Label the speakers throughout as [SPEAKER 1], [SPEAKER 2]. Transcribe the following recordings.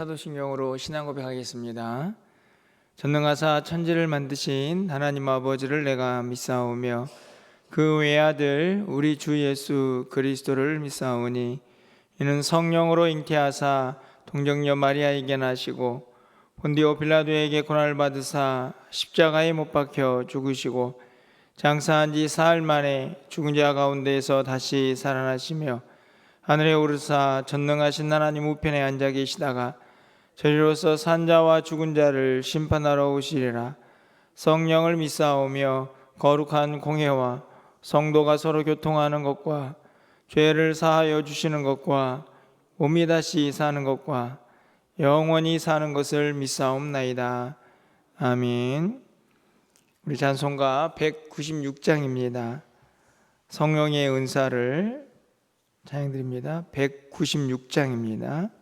[SPEAKER 1] 사도신경으로 신앙 고백하겠습니다. 전능하사 천지를 만드신 하나님 아버지를 내가 믿사오며 그 외아들 우리 주 예수 그리스도를 믿사오니 이는 성령으로 잉태하사 동정녀 마리아에게 나시고 본디오 빌라도에게 고난을 받으사 십자가에 못 박혀 죽으시고 장사한 지 사흘 만에 죽은 자 가운데에서 다시 살아나시며 하늘에 오르사 전능하신 하나님 우편에 앉아 계시다가 저리로서 산자와 죽은 자를 심판하러 오시리라. 성령을 믿사오며 거룩한 공회와 성도가 서로 교통하는 것과 죄를 사하여 주시는 것과 몸이 다시 사는 것과 영원히 사는 것을 믿사옵나이다. 아멘. 우리 찬송가 196장입니다. 성령의 은사를 찬양드립니다. 196장입니다.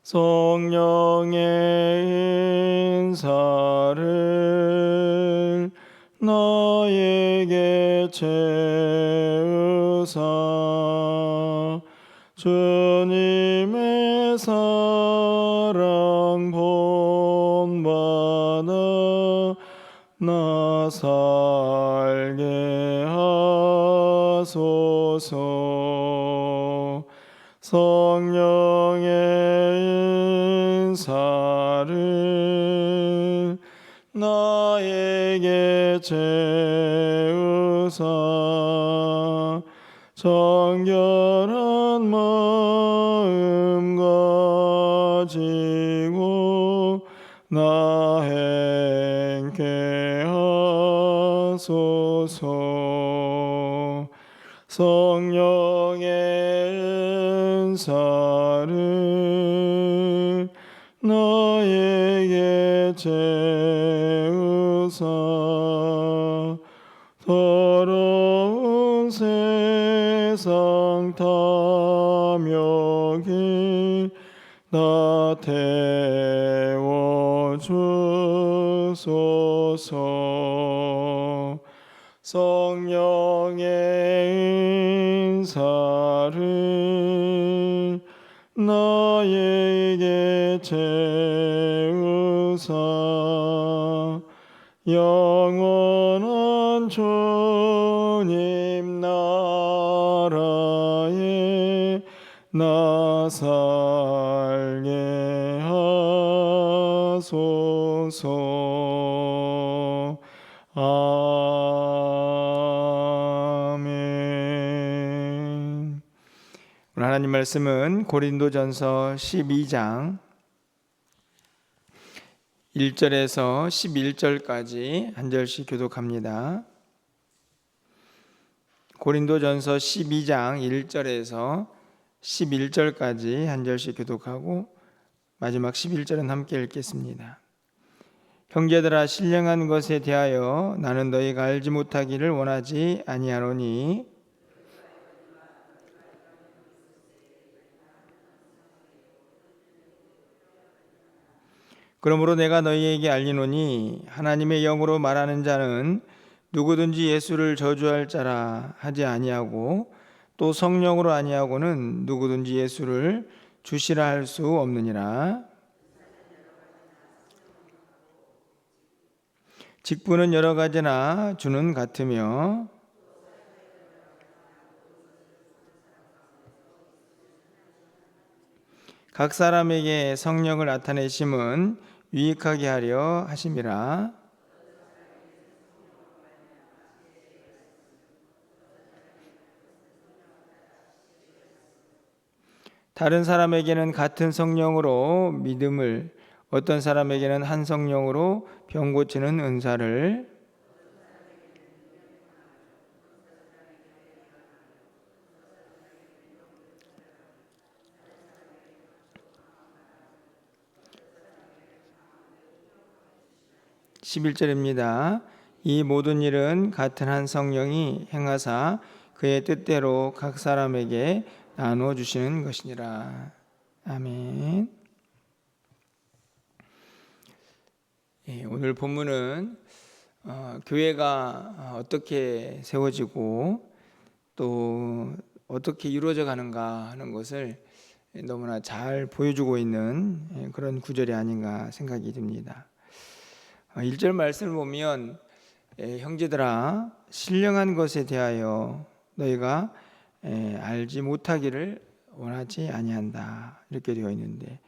[SPEAKER 1] 성령의 인사를 너에게 채우사 주님의 사랑 본받아 나 살게 하소서. 성령의 인사를 나에게 채우사 정결한 마음 가지고 나 행케 하소서. 성령의 인사를 나에게 채우사 더러운 세상 탐욕이 나 태워주소서. 성령의 인사를 나에게 채우사 영원한 주님 나라에 나 살게 하소서. 아멘. 오늘 하나님 말씀은 고린도전서 12장 1절에서 11절까지 한 절씩 교독합니다. 고린도전서 12장 1절에서 11절까지 한 절씩 교독하고 마지막 11절은 함께 읽겠습니다. 형제들아, 신령한 것에 대하여 나는 너희가 알지 못하기를 원하지 아니하노니 그러므로 내가 너희에게 알리노니 하나님의 영으로 말하는 자는 누구든지 예수를 저주할 자라 하지 아니하고 또 성령으로 아니하고는 누구든지 예수를 주시라 할 수 없느니라. 직분은 여러 가지나 주는 같으며 각 사람에게 성령을 나타내심은 유익하게 하려 하심이라. 다른 사람에게는 같은 성령으로 믿음을, 어떤 사람에게는 한 성령으로 병 고치는 은사를, 11절입니다. 이 모든 일은 같은 한 성령이 행하사 그의 뜻대로 각 사람에게 나누어 주시는 것이니라. 아멘. 오늘 본문은 교회가 어떻게 세워지고 또 어떻게 이루어져 가는가 하는 것을 너무나 잘 보여주고 있는 그런 구절이 아닌가 생각이 듭니다. 1절 말씀을 보면 형제들아 신령한 것에 대하여 너희가 알지 못하기를 원하지 아니한다 이렇게 되어 있는데,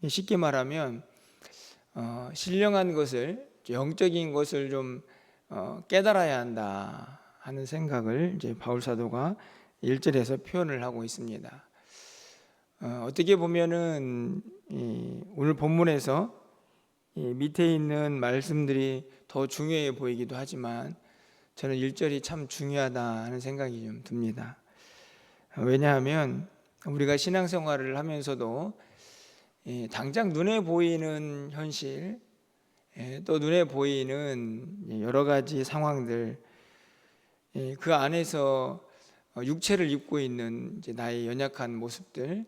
[SPEAKER 1] 쉽게 말하면 신령한 것을, 영적인 것을 좀 깨달아야 한다 하는 생각을 이제 바울 사도가 1절에서 표현을 하고 있습니다. 어떻게 보면은 오늘 본문에서 밑에 있는 말씀들이 더 중요해 보이기도 하지만 저는 1절이 참 중요하다 하는 생각이 좀 듭니다. 왜냐하면 우리가 신앙생활을 하면서도 당장 눈에 보이는 현실, 또 눈에 보이는 여러 가지 상황들, 그 안에서 육체를 입고 있는 이제 나의 연약한 모습들,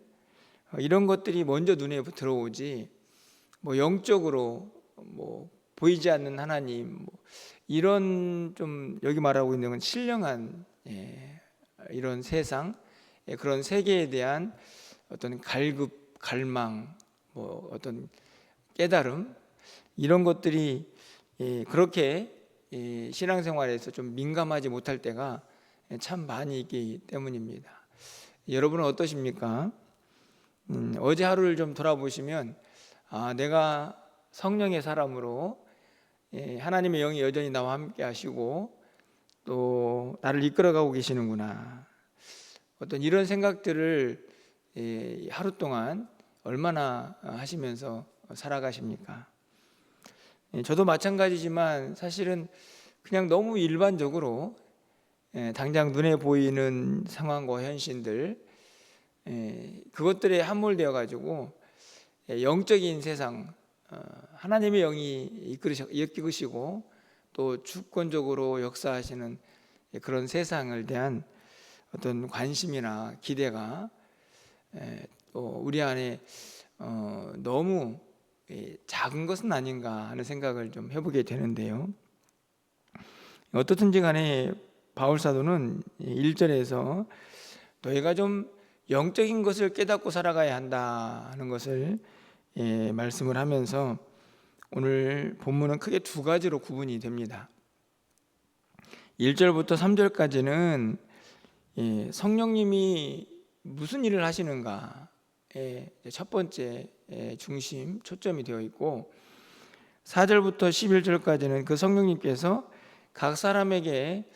[SPEAKER 1] 이런 것들이 먼저 눈에 들어오지, 영적으로 보이지 않는 하나님, 이런 좀 여기 말하고 있는 건 신령한 이런 세상, 그런 세계에 대한 어떤 갈급, 갈망, 어떤 깨달음, 이런 것들이 그렇게 신앙생활에서 좀 민감하지 못할 때가 참 많이 있기 때문입니다. 여러분은 어떠십니까? 어제 하루를 좀 돌아보시면 내가 성령의 사람으로 하나님의 영이 여전히 나와 함께 하시고 또 나를 이끌어가고 계시는구나, 어떤 이런 생각들을 하루 동안 얼마나 하시면서 살아가십니까? 저도 마찬가지지만 사실은 그냥 너무 일반적으로 당장 눈에 보이는 상황과 현실들, 그것들에 함몰되어 가지고 영적인 세상, 하나님의 영이 이끄시고 또 주권적으로 역사하시는 그런 세상을 대한 어떤 관심이나 기대가 또 우리 안에 너무 작은 것은 아닌가 하는 생각을 좀 해보게 되는데요. 어떻든지 간에 바울 사도는 1절에서 너희가 좀 영적인 것을 깨닫고 살아가야 한다 하는 것을 말씀을 하면서 오늘 본문은 크게 두 가지로 구분이 됩니다. 1절부터 3절까지는 성령님이 무슨 일을 하시는가에 첫 번째 중심, 초점이 되어 있고, 4절부터 11절까지는 그 성령님께서 각 사람에게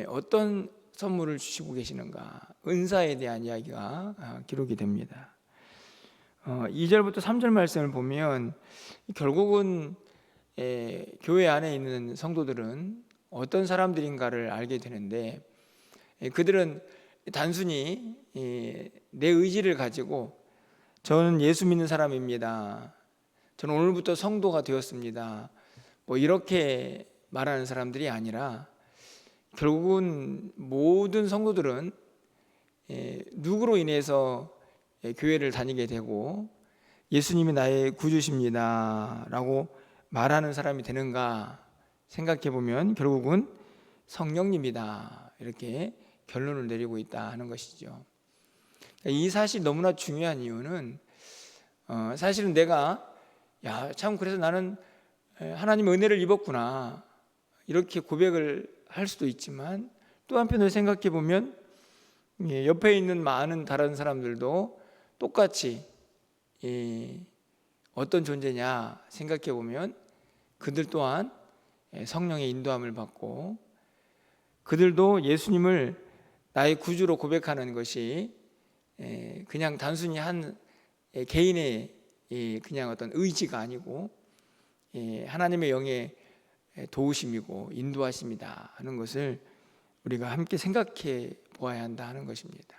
[SPEAKER 1] 어떤 선물을 주시고 계시는가, 은사에 대한 이야기가 기록이 됩니다. 2절부터 3절 말씀을 보면 결국은 교회 안에 있는 성도들은 어떤 사람들인가를 알게 되는데, 그들은 단순히 내 의지를 가지고 저는 예수 믿는 사람입니다, 저는 오늘부터 성도가 되었습니다, 이렇게 말하는 사람들이 아니라 결국은 모든 성도들은 누구로 인해서 교회를 다니게 되고 예수님이 나의 구주십니다 라고 말하는 사람이 되는가 생각해 보면 결국은 성령님이다, 이렇게 결론을 내리고 있다 하는 것이죠. 이 사실이 너무나 중요한 이유는 사실은 내가 참 그래서 나는 하나님의 은혜를 입었구나 이렇게 고백을 할 수도 있지만, 또 한편으로 생각해 보면 옆에 있는 많은 다른 사람들도 똑같이 어떤 존재냐 생각해 보면 그들 또한 성령의 인도함을 받고 그들도 예수님을 나의 구주로 고백하는 것이 그냥 단순히 한 개인의 그냥 어떤 의지가 아니고 하나님의 영의 도우심이고 인도하심이다 하는 것을 우리가 함께 생각해 보아야 한다 하는 것입니다.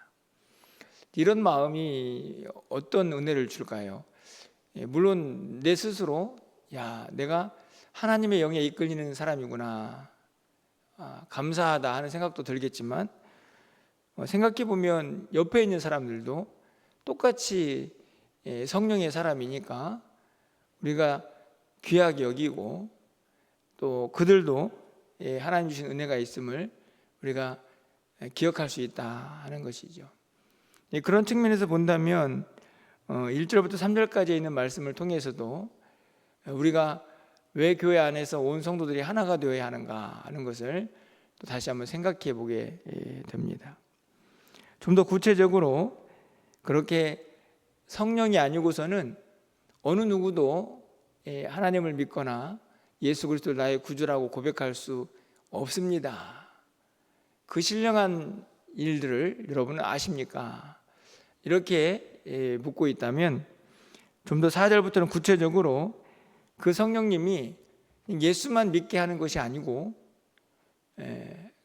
[SPEAKER 1] 이런 마음이 어떤 은혜를 줄까요? 물론 내 스스로 내가 하나님의 영에 이끌리는 사람이구나, 감사하다 하는 생각도 들겠지만, 생각해 보면 옆에 있는 사람들도 똑같이 성령의 사람이니까 우리가 귀하게 여기고 또 그들도 하나님 주신 은혜가 있음을 우리가 기억할 수 있다 하는 것이죠. 그런 측면에서 본다면 1절부터 3절까지 있는 말씀을 통해서도 우리가 왜 교회 안에서 온 성도들이 하나가 되어야 하는가 하는 것을 또 다시 한번 생각해 보게 됩니다. 좀 더 구체적으로 그렇게 성령이 아니고서는 어느 누구도 하나님을 믿거나 예수 그리스도를 나의 구주라고 고백할 수 없습니다. 그 신령한 일들을 여러분은 아십니까? 이렇게 묻고 있다면 좀 더 4절부터는 구체적으로 그 성령님이 예수만 믿게 하는 것이 아니고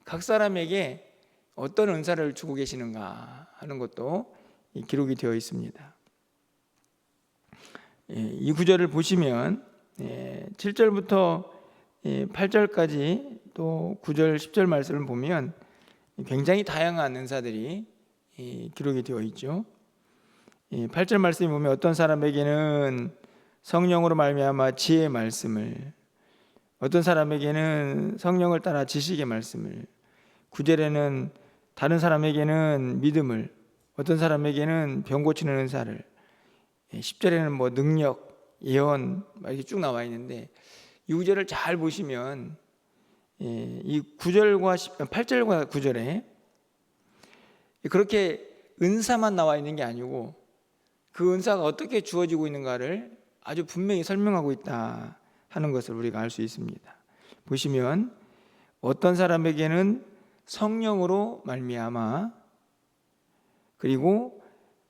[SPEAKER 1] 각 사람에게 어떤 은사를 주고 계시는가 하는 것도 기록이 되어 있습니다. 이 구절을 보시면 7절부터 8절까지 또 9절 10절 말씀을 보면 굉장히 다양한 은사들이 기록이 되어 있죠. 8절 말씀을 보면 어떤 사람에게는 성령으로 말미암아 지혜의 말씀을, 어떤 사람에게는 성령을 따라 지식의 말씀을, 9절에는 다른 사람에게는 믿음을, 어떤 사람에게는 병 고치는 은사를, 10절에는 뭐 능력, 예언 이렇게 쭉 나와 있는데 이 구절을 잘 보시면 이 8절과 9절에 그렇게 은사만 나와 있는 게 아니고 그 은사가 어떻게 주어지고 있는가를 아주 분명히 설명하고 있다 하는 것을 우리가 알 수 있습니다. 보시면 어떤 사람에게는 성령으로 말미암아, 그리고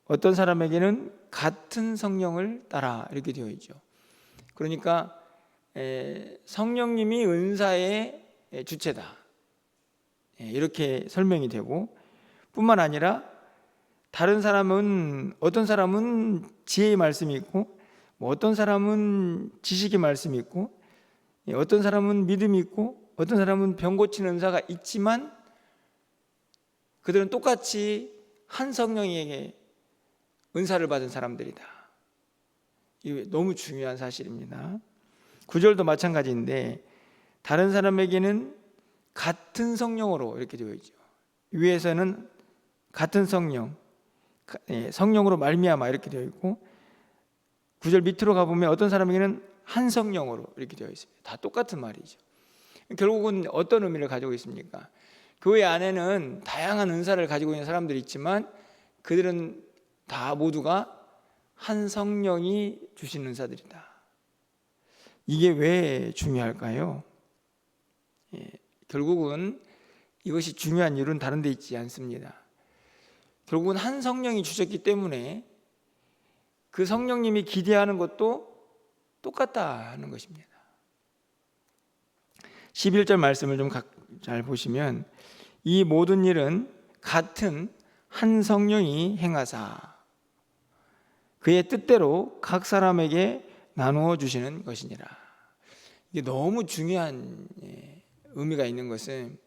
[SPEAKER 1] 어떤 사람에게는 같은 성령을 따라 이렇게 되어 있죠. 그러니까 성령님이 은사의 주체다 이렇게 설명이 되고, 뿐만 아니라 다른 사람은, 어떤 사람은 지혜의 말씀이 있고 어떤 사람은 지식의 말씀이 있고 어떤 사람은 믿음이 있고 어떤 사람은 병 고치는 은사가 있지만 그들은 똑같이 한 성령에게 은사를 받은 사람들이다. 이게 너무 중요한 사실입니다. 9절도 마찬가지인데 다른 사람에게는 같은 성령으로 이렇게 되어 있죠. 위에서는 같은 성령, 성령으로 말미암아 이렇게 되어 있고 9절 밑으로 가보면 어떤 사람에게는 한 성령으로 이렇게 되어 있습니다. 다 똑같은 말이죠. 결국은 어떤 의미를 가지고 있습니까? 교회 안에는 다양한 은사를 가지고 있는 사람들이 있지만 그들은 다 모두가 한 성령이 주신 은사들이다. 이게 왜 중요할까요? 결국은 이것이 중요한 이유는 다른 데 있지 않습니다. 결국은 한 성령이 주셨기 때문에 그 성령님이 기대하는 것도 똑같다는 것입니다. 11절 말씀을 좀 잘 보시면 이 모든 일은 같은 한 성령이 행하사 그의 뜻대로 각 사람에게 나누어 주시는 것이니라. 이게 너무 중요한 의미가 있는 것은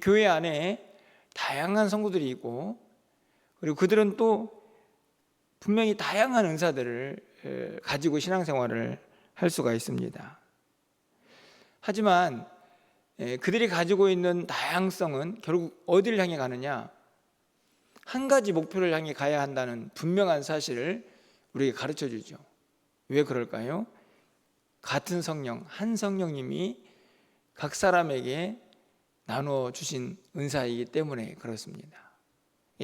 [SPEAKER 1] 교회 안에 다양한 성도들이 있고 그리고 그들은 또 분명히 다양한 은사들을 가지고 신앙생활을 할 수가 있습니다. 하지만 그들이 가지고 있는 다양성은 결국 어디를 향해 가느냐? 한 가지 목표를 향해 가야 한다는 분명한 사실을 우리에게 가르쳐 주죠. 왜 그럴까요? 같은 성령, 한 성령님이 각 사람에게 나누어 주신 은사이기 때문에 그렇습니다.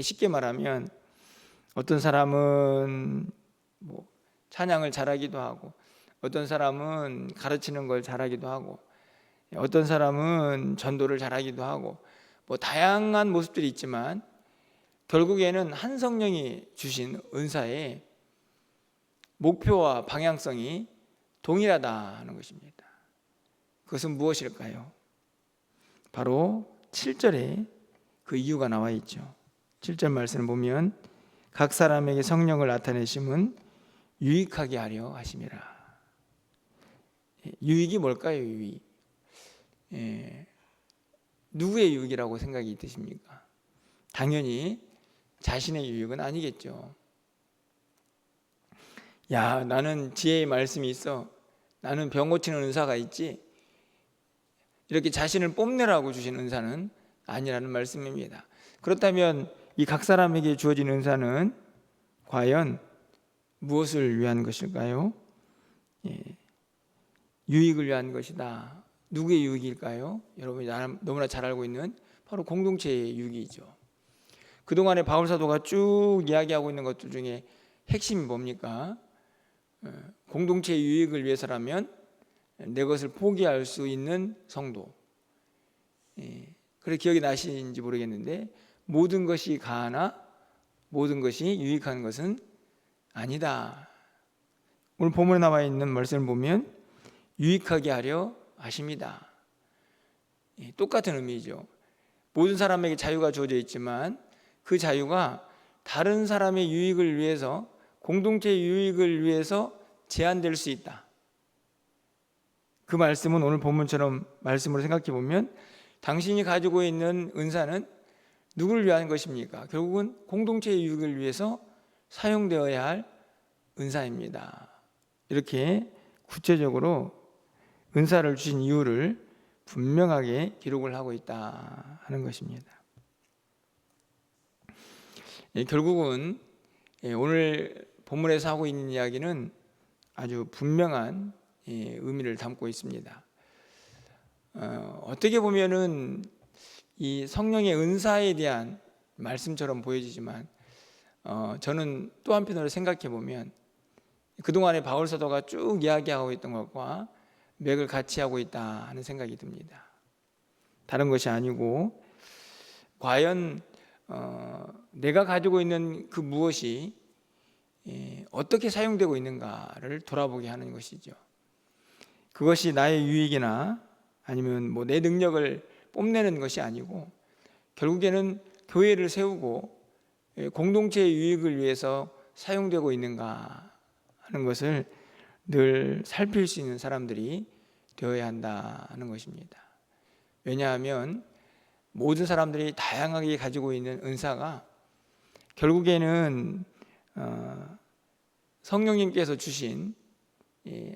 [SPEAKER 1] 쉽게 말하면 어떤 사람은 찬양을 잘하기도 하고 어떤 사람은 가르치는 걸 잘하기도 하고 어떤 사람은 전도를 잘하기도 하고 다양한 모습들이 있지만 결국에는 한 성령이 주신 은사의 목표와 방향성이 동일하다는 것입니다. 그것은 무엇일까요? 바로 7절에 그 이유가 나와 있죠. 7절 말씀을 보면 각 사람에게 성령을 나타내심은 유익하게 하려 하심이라. 유익이 뭘까요? 유익. 누구의 유익이라고 생각이 드십니까? 당연히 자신의 유익은 아니겠죠. 야, 나는 지혜의 말씀이 있어. 나는 병 고치는 은사가 있지. 이렇게 자신을 뽐내라고 주신 은사는 아니라는 말씀입니다. 그렇다면 이 각 사람에게 주어진 은사는 과연 무엇을 위한 것일까요? 유익을 위한 것이다. 누구의 유익일까요? 여러분이 너무나 잘 알고 있는 바로 공동체의 유익이죠. 그동안에 바울 사도가 쭉 이야기하고 있는 것들 중에 핵심이 뭡니까? 공동체의 유익을 위해서라면 내 것을 포기할 수 있는 성도. 그래 기억이 나시는지 모르겠는데, 모든 것이 가하나 모든 것이 유익한 것은 아니다. 오늘 본문에 나와 있는 말씀을 보면 유익하게 하려 하십니다. 똑같은 의미죠. 모든 사람에게 자유가 주어져 있지만 그 자유가 다른 사람의 유익을 위해서, 공동체의 유익을 위해서 제한될 수 있다. 그 말씀은 오늘 본문처럼 말씀으로 생각해 보면 당신이 가지고 있는 은사는 누구를 위한 것입니까? 결국은 공동체의 유익을 위해서 사용되어야 할 은사입니다. 이렇게 구체적으로 은사를 주신 이유를 분명하게 기록을 하고 있다 하는 것입니다. 결국은 오늘 본문에서 하고 있는 이야기는 아주 분명한 의미를 담고 있습니다. 어떻게 보면은 이 성령의 은사에 대한 말씀처럼 보여지지만 저는 또 한편으로 생각해 보면 그동안에 바울 사도가 쭉 이야기하고 있던 것과 맥을 같이 하고 있다 하는 생각이 듭니다. 다른 것이 아니고 과연 내가 가지고 있는 그 무엇이 어떻게 사용되고 있는가를 돌아보게 하는 것이죠. 그것이 나의 유익이나 아니면 뭐 내 능력을 뽐내는 것이 아니고 결국에는 교회를 세우고 공동체의 유익을 위해서 사용되고 있는가 하는 것을 늘 살필 수 있는 사람들이 되어야 한다는 것입니다. 왜냐하면 모든 사람들이 다양하게 가지고 있는 은사가 결국에는 성령님께서 주신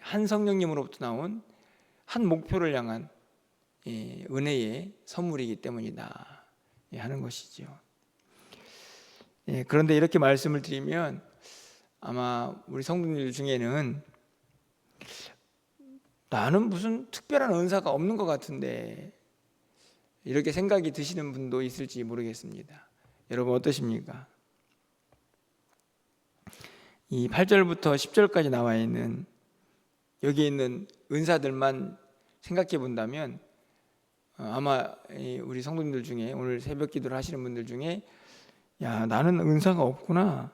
[SPEAKER 1] 한 성령님으로부터 나온 한 목표를 향한 은혜의 선물이기 때문이다 하는 것이죠. 그런데 이렇게 말씀을 드리면 아마 우리 성도님들 중에는 나는 무슨 특별한 은사가 없는 것 같은데 이렇게 생각이 드시는 분도 있을지 모르겠습니다. 여러분 어떠십니까? 이 8절부터 10절까지 나와 있는 여기 있는 은사들만 생각해 본다면 아마 우리 성도님들 중에 오늘 새벽 기도를 하시는 분들 중에 야 나는 은사가 없구나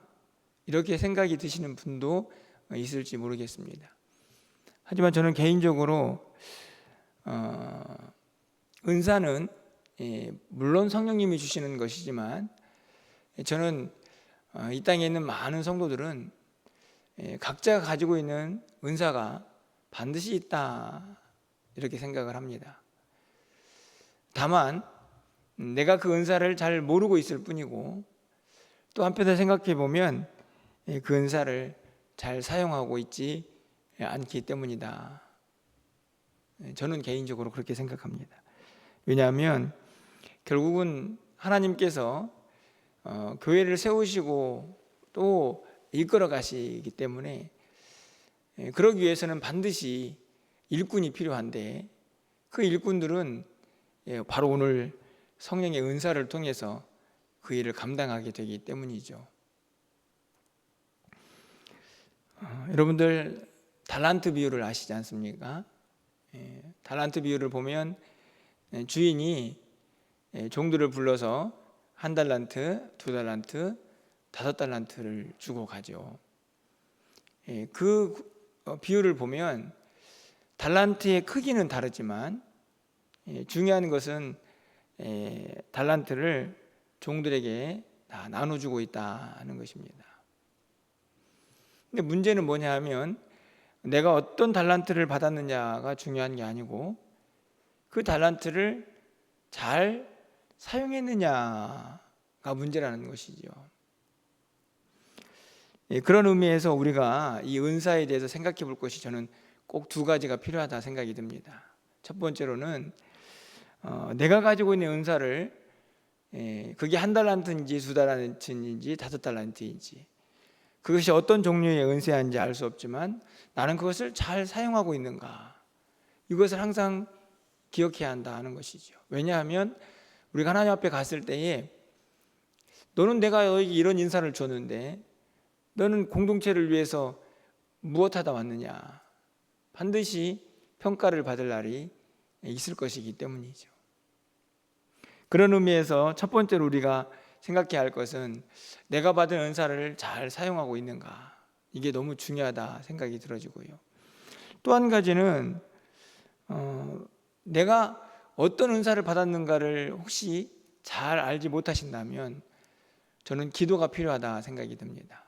[SPEAKER 1] 이렇게 생각이 드시는 분도 있을지 모르겠습니다. 하지만 저는 개인적으로 은사는 물론 성령님이 주시는 것이지만 저는 이 땅에 있는 많은 성도들은 각자가 가지고 있는 은사가 반드시 있다 이렇게 생각을 합니다. 다만 내가 그 은사를 잘 모르고 있을 뿐이고 또 한편으로 생각해 보면 그 은사를 잘 사용하고 있지 않기 때문이다. 저는 개인적으로 그렇게 생각합니다. 왜냐하면 결국은 하나님께서 교회를 세우시고 또 이끌어 가시기 때문에 그러기 위해서는 반드시 일꾼이 필요한데 그 일꾼들은 바로 오늘 성령의 은사를 통해서 그 일을 감당하게 되기 때문이죠. 여러분들 달란트 비유를 아시지 않습니까? 달란트 비유를 보면 주인이 종들을 불러서 1달란트, 2달란트, 5달란트를 주고 가죠. 그 비유를 보면 달란트의 크기는 다르지만 중요한 것은 달란트를 종들에게 다 나눠주고 있다는 것입니다. 근데 문제는 뭐냐 하면 내가 어떤 달란트를 받았느냐가 중요한 게 아니고 그 달란트를 잘 사용했느냐가 문제라는 것이죠. 그런 의미에서 우리가 이 은사에 대해서 생각해 볼 것이 저는 꼭 두 가지가 필요하다 생각이 듭니다. 첫 번째로는 내가 가지고 있는 은사를 그게 1달란트인지 2달란트인지 5달란트인지 그것이 어떤 종류의 은사인지 알 수 없지만 나는 그것을 잘 사용하고 있는가, 이것을 항상 기억해야 한다 하는 것이죠. 왜냐하면 우리가 하나님 앞에 갔을 때에 너는 내가 너에게 이런 인사를 줬는데 너는 공동체를 위해서 무엇하다 왔느냐, 반드시 평가를 받을 날이 있을 것이기 때문이죠. 그런 의미에서 첫 번째로 우리가 생각해야 할 것은 내가 받은 은사를 잘 사용하고 있는가, 이게 너무 중요하다 생각이 들어지고요. 또 한 가지는 내가 어떤 은사를 받았는가를 혹시 잘 알지 못하신다면 저는 기도가 필요하다 생각이 듭니다.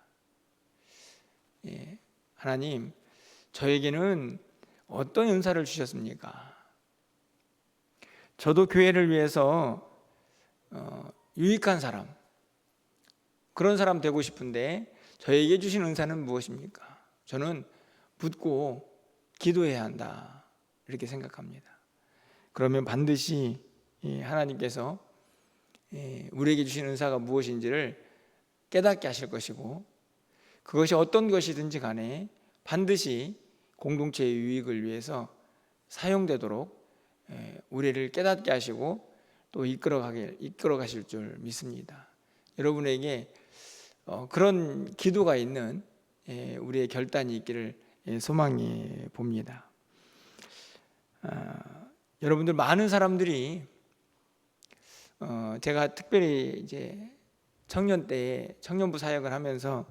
[SPEAKER 1] 하나님, 저에게는 어떤 은사를 주셨습니까? 저도 교회를 위해서 유익한 사람, 그런 사람 되고 싶은데 저에게 주신 은사는 무엇입니까? 저는 묻고 기도해야 한다, 이렇게 생각합니다. 그러면 반드시 하나님께서 우리에게 주신 은사가 무엇인지를 깨닫게 하실 것이고, 그것이 어떤 것이든지 간에 반드시 공동체의 유익을 위해서 사용되도록 우리를 깨닫게 하시고 또 이끌어 가실 줄 믿습니다. 여러분에게 그런 기도가 있는 우리의 결단이 있기를 소망해 봅니다. 여러분들, 많은 사람들이 제가 특별히 이제 청년 때에 청년부 사역을 하면서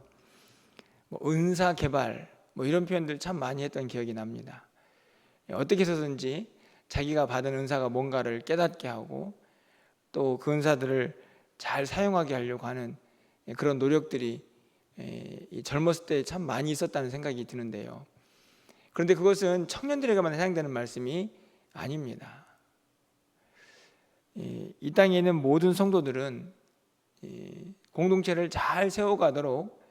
[SPEAKER 1] 은사 개발 이런 표현들 참 많이 했던 기억이 납니다. 어떻게 해서든지 자기가 받은 은사가 뭔가를 깨닫게 하고 또 그 은사들을 잘 사용하게 하려고 하는 그런 노력들이 젊었을 때 참 많이 있었다는 생각이 드는데요. 그런데 그것은 청년들에게만 해당되는 말씀이 아닙니다. 이 땅에 있는 모든 성도들은 공동체를 잘 세워가도록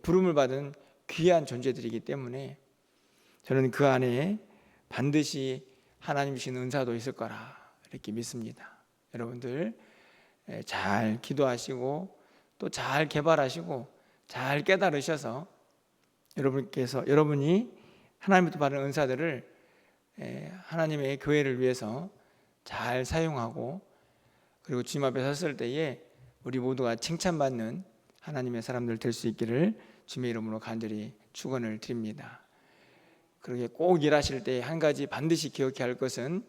[SPEAKER 1] 부름을 받은 귀한 존재들이기 때문에 저는 그 안에 반드시 하나님 주신 은사도 있을 거라 이렇게 믿습니다. 여러분들 잘 기도하시고 또 잘 개발하시고 잘 깨달으셔서 여러분이 하나님부터 받은 은사들을 하나님의 교회를 위해서 잘 사용하고, 그리고 주님 앞에 섰을 때에 우리 모두가 칭찬받는 하나님의 사람들 될 수 있기를 주님의 이름으로 간절히 축원을 드립니다. 그렇게 꼭 일하실 때 한 가지 반드시 기억해야 할 것은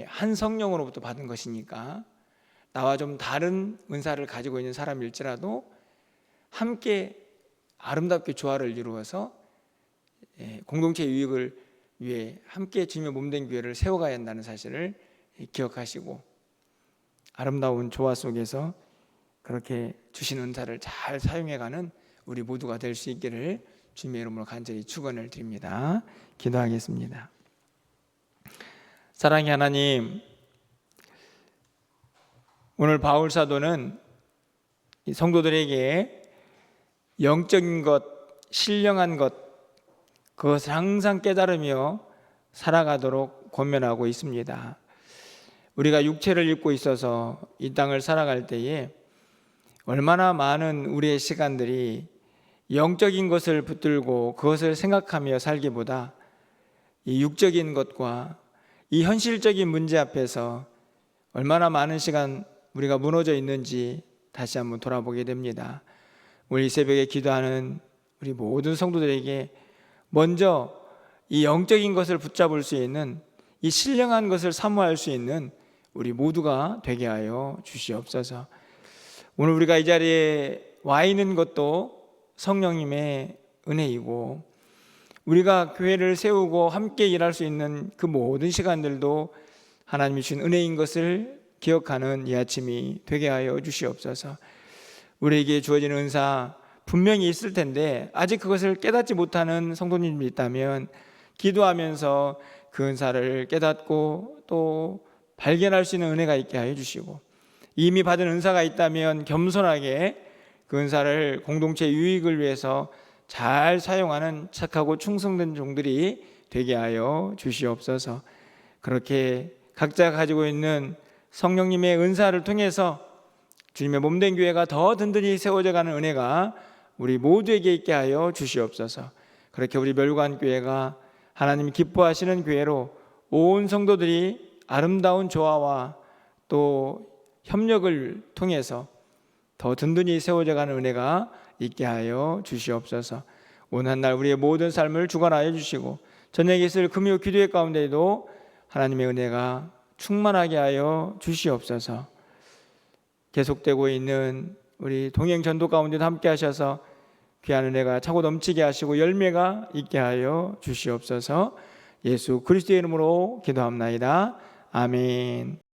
[SPEAKER 1] 한 성령으로부터 받은 것이니까 나와 좀 다른 은사를 가지고 있는 사람일지라도 함께 아름답게 조화를 이루어서 공동체 유익을 위해 함께 주님의 몸된 교회를 세워가야 한다는 사실을 기억하시고 아름다운 조화 속에서 그렇게 주신 은사를 잘 사용해가는 우리 모두가 될 수 있기를 주님의 이름으로 간절히 축원을 드립니다. 기도하겠습니다. 사랑의 하나님, 오늘 바울 사도는 성도들에게 영적인 것, 신령한 것, 그것을 항상 깨달으며 살아가도록 권면하고 있습니다. 우리가 육체를 입고 있어서 이 땅을 살아갈 때에 얼마나 많은 우리의 시간들이 영적인 것을 붙들고 그것을 생각하며 살기보다 이 육적인 것과 이 현실적인 문제 앞에서 얼마나 많은 시간 우리가 무너져 있는지 다시 한번 돌아보게 됩니다. 오늘 이 새벽에 기도하는 우리 모든 성도들에게 먼저 이 영적인 것을 붙잡을 수 있는, 이 신령한 것을 사모할 수 있는 우리 모두가 되게 하여 주시옵소서. 오늘 우리가 이 자리에 와 있는 것도 성령님의 은혜이고, 우리가 교회를 세우고 함께 일할 수 있는 그 모든 시간들도 하나님이 주신 은혜인 것을 기억하는 이 아침이 되게 하여 주시옵소서. 우리에게 주어지는 은사 분명히 있을 텐데 아직 그것을 깨닫지 못하는 성도님이 있다면 기도하면서 그 은사를 깨닫고 또 발견할 수 있는 은혜가 있게 하여 주시고, 이미 받은 은사가 있다면 겸손하게 그 은사를 공동체 유익을 위해서 잘 사용하는 착하고 충성된 종들이 되게 하여 주시옵소서. 그렇게 각자 가지고 있는 성령님의 은사를 통해서 주님의 몸된 교회가 더 든든히 세워져가는 은혜가 우리 모두에게 있게 하여 주시옵소서. 그렇게 우리 멸관교회가 하나님이 기뻐하시는 교회로 온 성도들이 아름다운 조화와 또 협력을 통해서 더 든든히 세워져가는 은혜가 있게 하여 주시옵소서. 오늘 한 날 우리의 모든 삶을 주관하여 주시고 저녁에 있을 금요 기도회 가운데에도 하나님의 은혜가 충만하게 하여 주시옵소서. 계속되고 있는 우리 동행 전도 가운데도 함께 하셔서 귀한 은혜가 차고 넘치게 하시고 열매가 있게 하여 주시옵소서. 예수 그리스도의 이름으로 기도합나이다. 아멘.